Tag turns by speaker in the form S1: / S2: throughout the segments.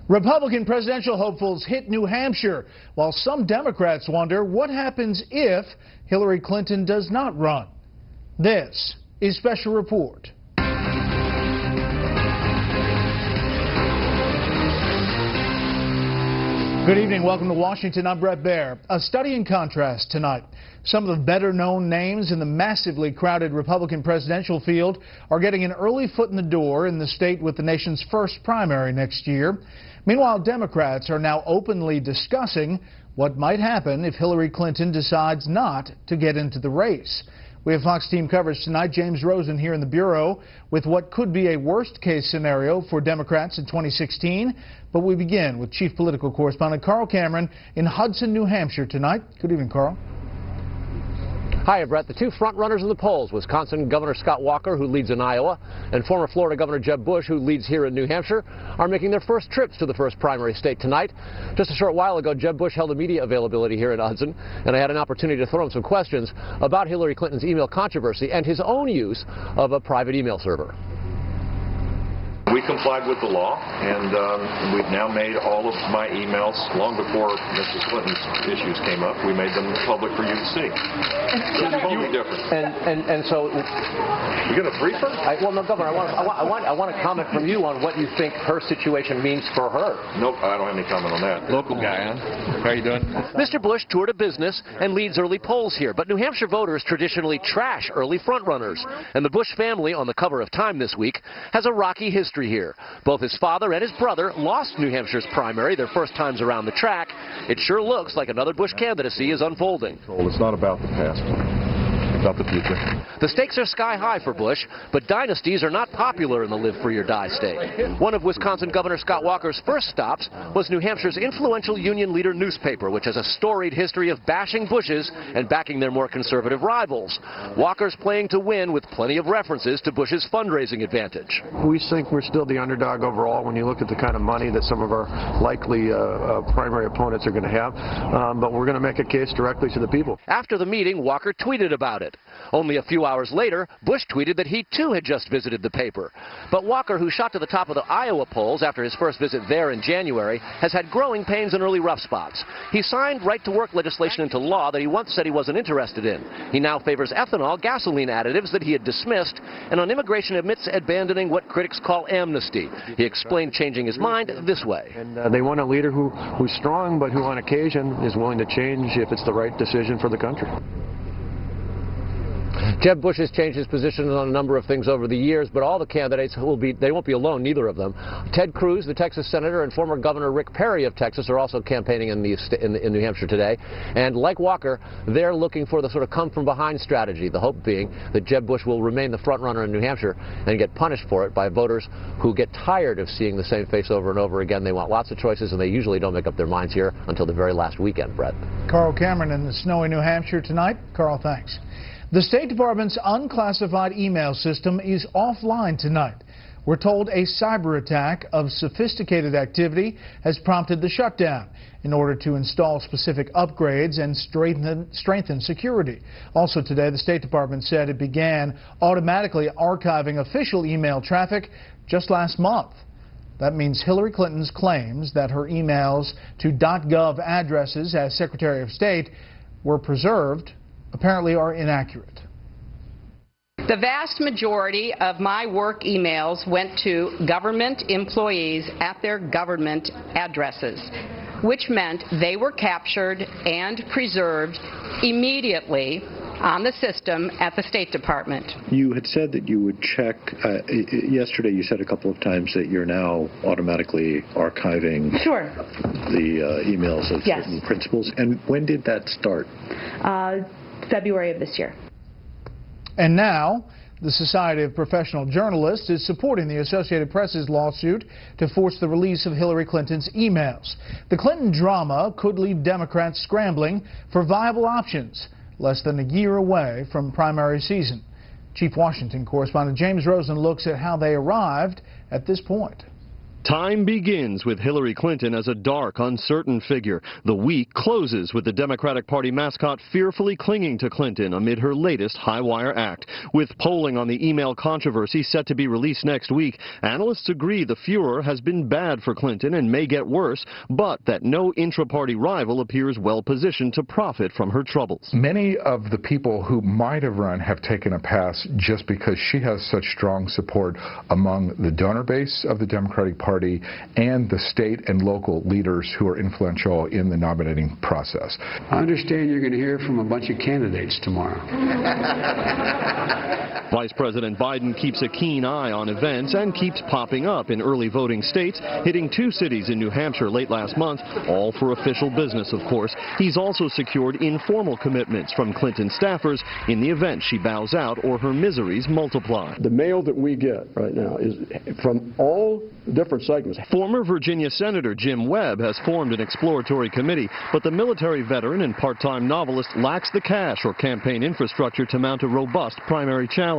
S1: Republican presidential hopefuls hit New Hampshire, while some Democrats wonder what happens if Hillary Clinton does not run. This is Special Report. Good evening. Welcome to Washington. I'm Brett Baer. A study in contrast tonight. Some of the better-known names in the massively crowded Republican presidential field are getting an early foot in the door in the state with the nation's first primary next year. Meanwhile, Democrats are now openly discussing what might happen if Hillary Clinton decides not to get into the race. We have Fox team coverage tonight. James Rosen here in the Bureau with what could be a worst-case scenario for Democrats in 2016. But we begin with Chief Political Correspondent Carl Cameron in Hudson, New Hampshire tonight. Good evening, Carl.
S2: Hi, Brett. The two front-runners in the polls, Wisconsin Governor Scott Walker, who leads in Iowa, and former Florida Governor Jeb Bush, who leads here in New Hampshire, are making their first trips to the first primary state tonight. Just a short while ago, Jeb Bush held a media availability here in Hudson, and I had an opportunity to throw him some questions about Hillary Clinton's email controversy and his own use of a private email server.
S3: We complied with the law, and we've now made all of my emails, long before Mrs. Clinton's issues came up, we made them public for you to see. It's totally different.
S2: And so...
S3: You're going to brief her?
S2: Well, no, Governor, I want a comment from you on what you think her situation means for her.
S3: Nope, I don't have any comment on that.
S4: Local guy, huh? How are you doing?
S2: Mr. Bush toured a business and leads early polls here, but New Hampshire voters traditionally trash early frontrunners. And the Bush family, on the cover of Time this week, has a rocky history here. Both his father and his brother lost New Hampshire's primary their first times around the track. It sure looks like another Bush candidacy is unfolding.
S3: It's not about the past. About the future.
S2: The stakes are sky high for Bush, but dynasties are not popular in the live free or die state. One of Wisconsin Governor Scott Walker's first stops was New Hampshire's influential Union Leader newspaper, which has a storied history of bashing Bushes and backing their more conservative rivals. Walker's playing to win with plenty of references to Bush's fundraising advantage.
S5: We think we're still the underdog overall when you look at the kind of money that some of our likely primary opponents are going to have, but we're going to make a case directly to the people.
S2: After the meeting, Walker tweeted about it. Only a few hours later, Bush tweeted that he too had just visited the paper. But Walker, who shot to the top of the Iowa polls after his first visit there in January, has had growing pains and early rough spots. He signed right-to-work legislation into law that he once said he wasn't interested in. He now favors ethanol, gasoline additives that he had dismissed, and on immigration admits abandoning what critics call amnesty. He explained changing his mind this way.
S5: And they want a leader who's strong, but who on occasion is willing to change if it's the right decision for the country.
S2: Jeb Bush has changed his position on a number of things over the years, but all the candidates won't be alone, neither of them. Ted Cruz, the Texas senator, and former Governor Rick Perry of Texas are also campaigning in New Hampshire today. And like Walker, they're looking for the sort of come-from-behind strategy, the hope being that Jeb Bush will remain the front-runner in New Hampshire and get punished for it by voters who get tired of seeing the same face over and over again. They want lots of choices, and they usually don't make up their minds here until the very last weekend, Brett.
S1: Carl Cameron in the snowy New Hampshire tonight. Carl, thanks. The State Department's unclassified email system is offline tonight. We're told a cyber attack of sophisticated activity has prompted the shutdown in order to install specific upgrades and strengthen security. Also today, the State Department said it began automatically archiving official email traffic just last month. That means Hillary Clinton's claims that her emails to .gov addresses as Secretary of State were preserved apparently are inaccurate.
S6: The vast majority of my work emails went to government employees at their government addresses, which meant they were captured and preserved immediately on the system at the State Department.
S7: You had said that you would check, yesterday you said a couple of times that you're now automatically archiving the emails of certain principals. And when did that start?
S8: February of this year.
S1: And now, the Society of Professional Journalists is supporting the Associated Press's lawsuit to force the release of Hillary Clinton's emails. The Clinton drama could leave Democrats scrambling for viable options less than a year away from primary season. Chief Washington correspondent James Rosen looks at how they arrived at this point.
S9: Time begins with Hillary Clinton as a dark, uncertain figure. The week closes with the Democratic Party mascot fearfully clinging to Clinton amid her latest high-wire act. With polling on the email controversy set to be released next week, analysts agree the furor has been bad for Clinton and may get worse, but that no intra-party rival appears well-positioned to profit from her troubles.
S10: Many of the people who might have run have taken a pass just because she has such strong support among the donor base of the Democratic Party and the state and local leaders who are influential in the nominating process.
S11: I understand you're going to hear from a bunch of candidates tomorrow.
S9: Vice President Biden keeps a keen eye on events and keeps popping up in early voting states, hitting 2 cities in New Hampshire late last month, all for official business, of course. He's also secured informal commitments from Clinton staffers in the event she bows out or her miseries multiply.
S5: The mail that we get right now is from all different segments.
S9: Former Virginia Senator Jim Webb has formed an exploratory committee, but the military veteran and part-time novelist lacks the cash or campaign infrastructure to mount a robust primary challenge.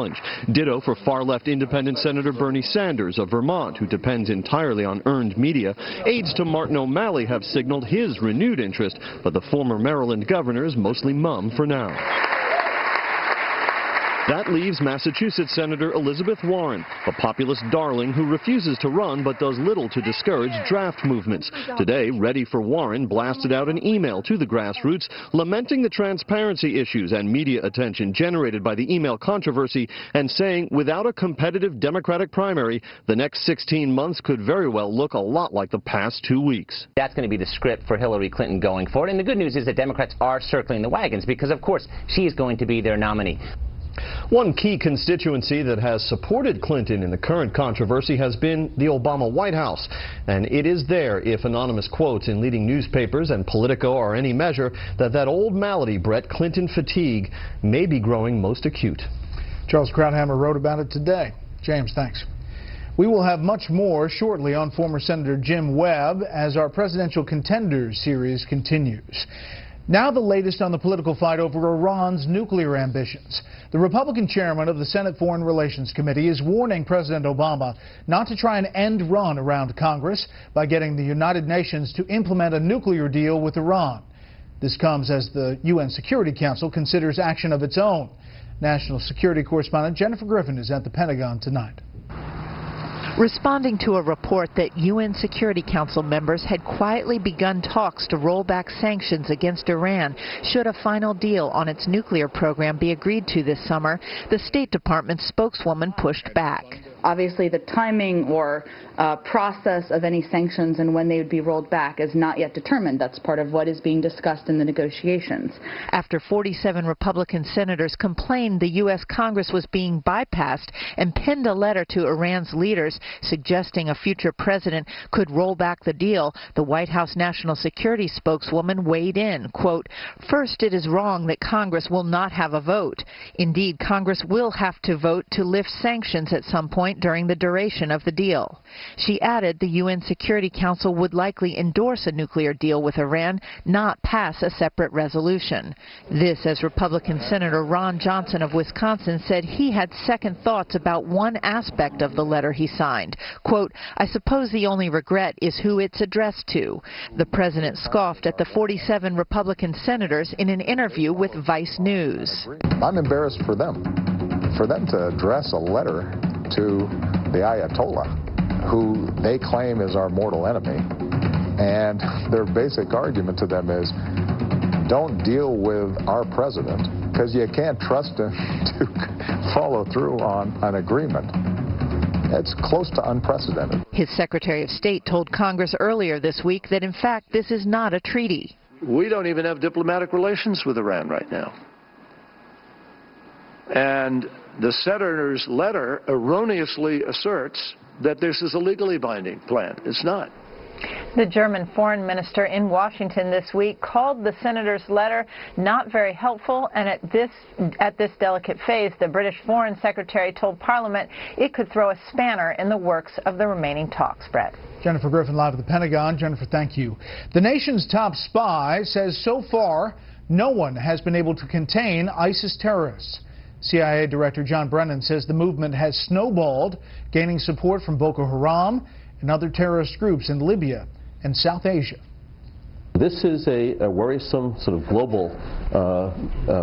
S9: Ditto for far-left independent Senator Bernie Sanders of Vermont, who depends entirely on earned media. Aides to Martin O'Malley have signaled his renewed interest, but the former Maryland governor is mostly mum for now. That leaves Massachusetts Senator Elizabeth Warren, a populist darling who refuses to run but does little to discourage draft movements. Today, Ready for Warren blasted out an email to the grassroots lamenting the transparency issues and media attention generated by the email controversy and saying without a competitive Democratic primary, the next 16 months could very well look a lot like the past 2 weeks.
S12: That's going to be the script for Hillary Clinton going forward. And the good news is that Democrats are circling the wagons because, of course, she is going to be their nominee.
S9: One key constituency that has supported Clinton in the current controversy has been the Obama White House. And it is there, if anonymous quotes in leading newspapers and Politico are any measure, that old malady, Brett, Clinton fatigue, may be growing most acute.
S1: Charles Krauthammer wrote about it today. James, thanks. We will have much more shortly on former Senator Jim Webb as our Presidential Contenders series continues. Now the latest on the political fight over Iran's nuclear ambitions. The Republican chairman of the Senate Foreign Relations Committee is warning President Obama not to try and end run around Congress by getting the United Nations to implement a nuclear deal with Iran. This comes as the UN Security Council considers action of its own. National Security Correspondent Jennifer Griffin is at the Pentagon tonight.
S13: Responding to a report that UN Security Council members had quietly begun talks to roll back sanctions against Iran should a final deal on its nuclear program be agreed to this summer, the State Department spokeswoman pushed back.
S8: Obviously, the timing or process of any sanctions and when they would be rolled back is not yet determined. That's part of what is being discussed in the negotiations.
S13: After 47 Republican senators complained the U.S. Congress was being bypassed and penned a letter to Iran's leaders suggesting a future president could roll back the deal, the White House National Security spokeswoman weighed in, quote, "First, it is wrong that Congress will not have a vote. Indeed, Congress will have to vote to lift sanctions at some point during the duration of the deal." She added the UN Security Council would likely endorse a nuclear deal with Iran, not pass a separate resolution. This as Republican Senator Ron Johnson of Wisconsin said he had second thoughts about one aspect of the letter he signed. Quote, "I suppose the only regret is who it's addressed to." The president scoffed at the 47 Republican senators in an interview with Vice News.
S14: I'm embarrassed for them to address a letter to the Ayatollah, who they claim is our mortal enemy. And their basic argument to them is, don't deal with our president because you can't trust him to follow through on an agreement. It's close to unprecedented.
S13: His Secretary of State told Congress earlier this week that, in fact, this is not a treaty.
S5: We don't even have diplomatic relations with Iran right now. And the senator's letter erroneously asserts that this is a legally binding plan. It's not.
S13: The German foreign minister in Washington this week called the senator's letter not very helpful, and at this delicate phase, the British foreign secretary told Parliament it could throw a spanner in the works of the remaining talks. Brett.
S1: Jennifer Griffin live at the Pentagon. Jennifer, thank you. The nation's top spy says so far no one has been able to contain ISIS terrorists. CIA Director John Brennan says the movement has snowballed, gaining support from Boko Haram and other terrorist groups in Libya and South Asia.
S15: This is a worrisome sort of global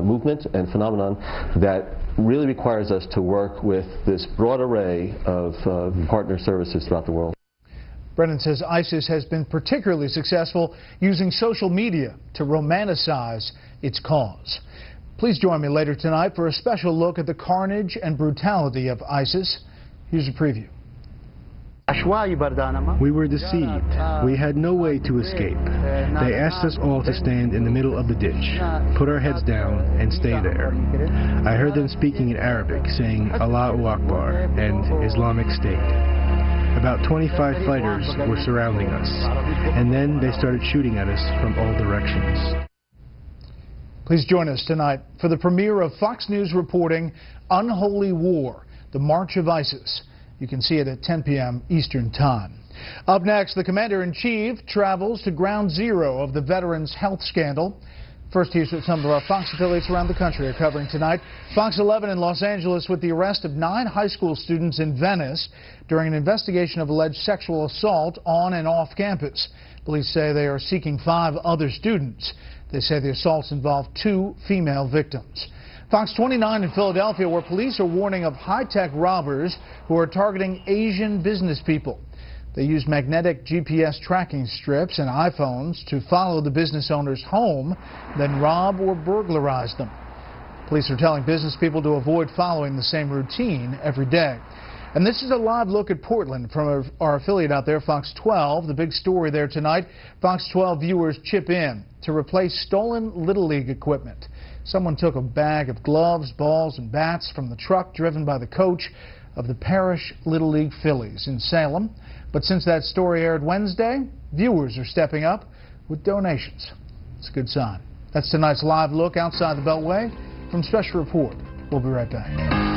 S15: movement and phenomenon that really requires us to work with this broad array of partner services throughout the world.
S1: Brennan says ISIS has been particularly successful using social media to romanticize its cause. Please join me later tonight for a special look at the carnage and brutality of ISIS. Here's a preview.
S16: We were deceived. We had no way to escape. They asked us all to stand in the middle of the ditch, put our heads down, and stay there. I heard them speaking in Arabic, saying Allahu Akbar and Islamic State. About 25 fighters were surrounding us, and then they started shooting at us from all directions.
S1: Please join us tonight for the premiere of Fox News reporting Unholy War, the March of ISIS. You can see it at 10 p.m. Eastern Time. Up next, the Commander-in-Chief travels to ground zero of the veterans' health scandal. First, here's what some of our Fox affiliates around the country are covering tonight. Fox 11 in Los Angeles with the arrest of 9 high school students in Venice during an investigation of alleged sexual assault on and off campus. Police say they are seeking 5 other students. They say the assaults involved 2 female victims. Fox 29 in Philadelphia, where police are warning of high-tech robbers who are targeting Asian business people. They use magnetic GPS tracking strips and iPhones to follow the business owner's home, then rob or burglarize them. Police are telling business people to avoid following the same routine every day. And this is a live look at Portland from our affiliate out there, Fox 12. The big story there tonight, Fox 12 viewers chip in to replace stolen Little League equipment. Someone took a bag of gloves, balls, and bats from the truck driven by the coach of the Parish Little League Phillies in Salem. But since that story aired Wednesday, viewers are stepping up with donations. It's a good sign. That's tonight's live look outside the Beltway. From Special Report, we'll be right back.